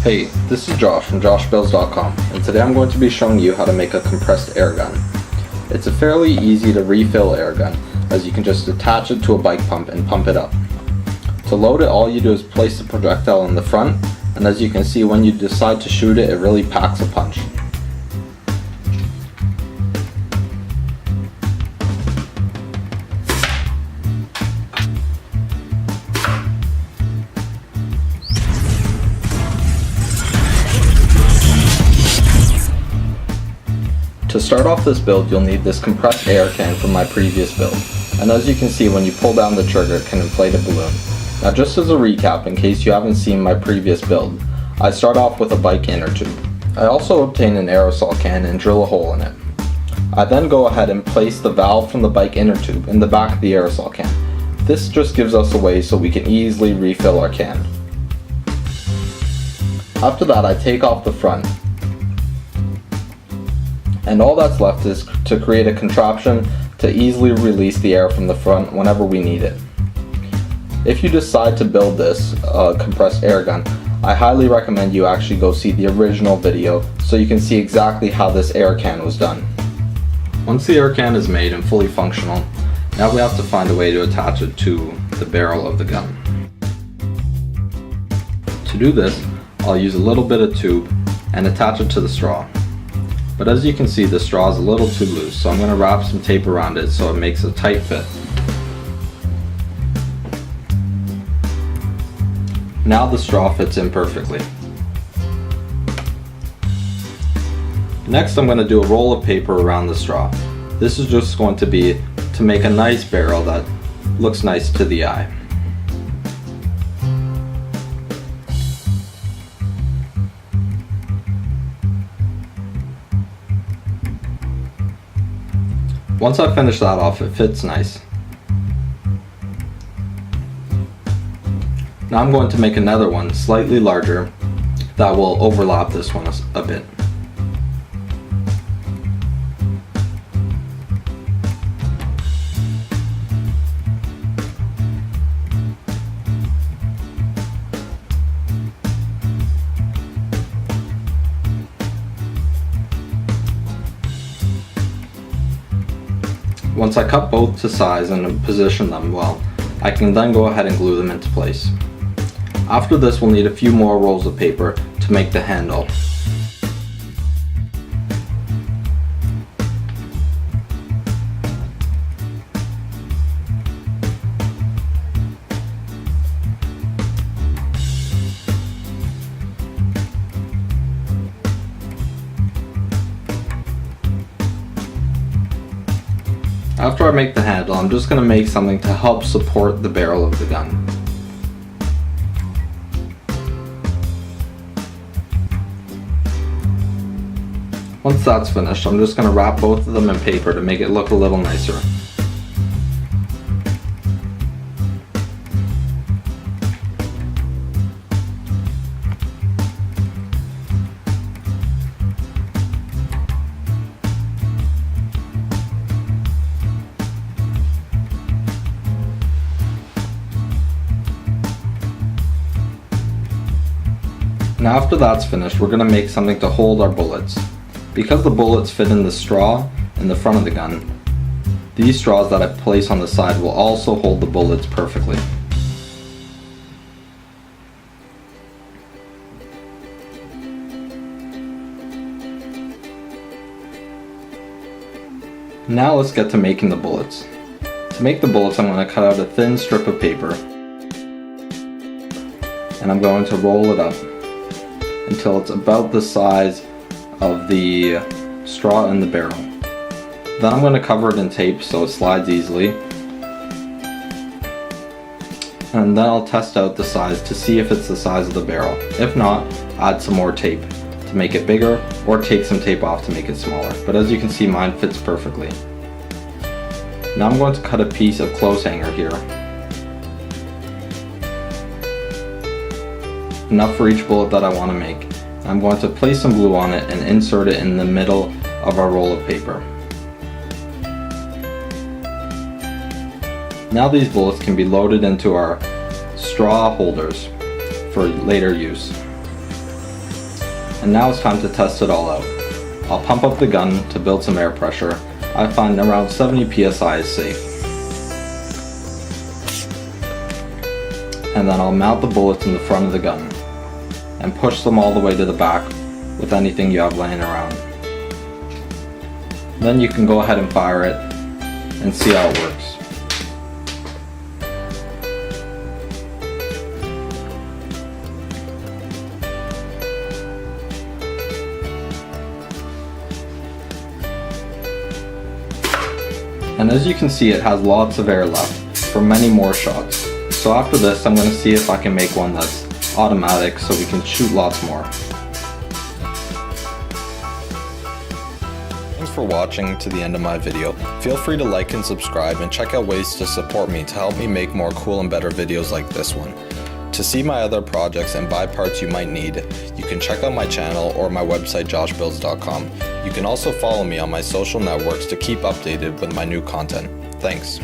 Hey, this is Josh from joshbuilds.com, and today I'm going to be showing you how to make a compressed air gun. It's a fairly easy to refill air gun, as you can just attach it to a bike pump and pump it up. To load it, all you do is place the projectile in the front, and as you can see, when you decide to shoot it, it really packs a punch. To start off this build, you'll need this compressed air can from my previous build, and as you can see, when you pull down the trigger, it can inflate a balloon. Now, just as a recap, in case you haven't seen my previous build, I start off with a bike inner tube. I also obtain an aerosol can and drill a hole in it. I then go ahead and place the valve from the bike inner tube in the back of the aerosol can. This just gives us a way so we can easily refill our can. After that, I take off the front, and all that's left is to create a contraption to easily release the air from the front whenever we need it. If you decide to build this compressed air gun, I highly recommend you actually go see the original video so you can see exactly how this air can was done. Once the air can is made and fully functional, now we have to find a way to attach it to the barrel of the gun. To do this, I'll use a little bit of tube and attach it to the straw. But as you can see, the straw is a little too loose, so I'm going to wrap some tape around it so it makes a tight fit. Now the straw fits in perfectly. Next, I'm going to do a roll of paper around the straw. This is just going to be to make a nice barrel that looks nice to the eye. Once I finish that off, it fits nice. Now I'm going to make another one slightly larger that will overlap this one a bit. Once I cut both to size and position them well, I can then go ahead and glue them into place. After this, we'll need a few more rolls of paper to make the handle. After I make the handle, I'm just going to make something to help support the barrel of the gun. Once that's finished, I'm just going to wrap both of them in paper to make it look a little nicer. Now after that's finished, we're going to make something to hold our bullets. Because the bullets fit in the straw in the front of the gun, these straws that I place on the side will also hold the bullets perfectly. Now let's get to making the bullets. To make the bullets, I'm going to cut out a thin strip of paper, and I'm going to roll it up until it's about the size of the straw in the barrel. Then I'm going to cover it in tape so it slides easily. And then I'll test out the size to see if it's the size of the barrel. If not, add some more tape to make it bigger, or take some tape off to make it smaller. But as you can see, mine fits perfectly. Now I'm going to cut a piece of clothes hanger here. Enough for each bullet that I want to make. I'm going to place some glue on it and insert it in the middle of our roll of paper. Now these bullets can be loaded into our straw holders for later use. And now it's time to test it all out. I'll pump up the gun to build some air pressure. I find around 70 psi is safe. And then I'll mount the bullets in the front of the gun and push them all the way to the back with anything you have laying around. Then you can go ahead and fire it and see how it works. And as you can see, it has lots of air left for many more shots. So after this, I'm going to see if I can make one that's automatic so we can shoot lots more. Thanks for watching to the end of my video. Feel free to like and subscribe and check out ways to support me to help me make more cool and better videos like this one. To see my other projects and buy parts you might need, you can check out my channel or my website joshbuilds.com. You can also follow me on my social networks to keep updated with my new content. Thanks.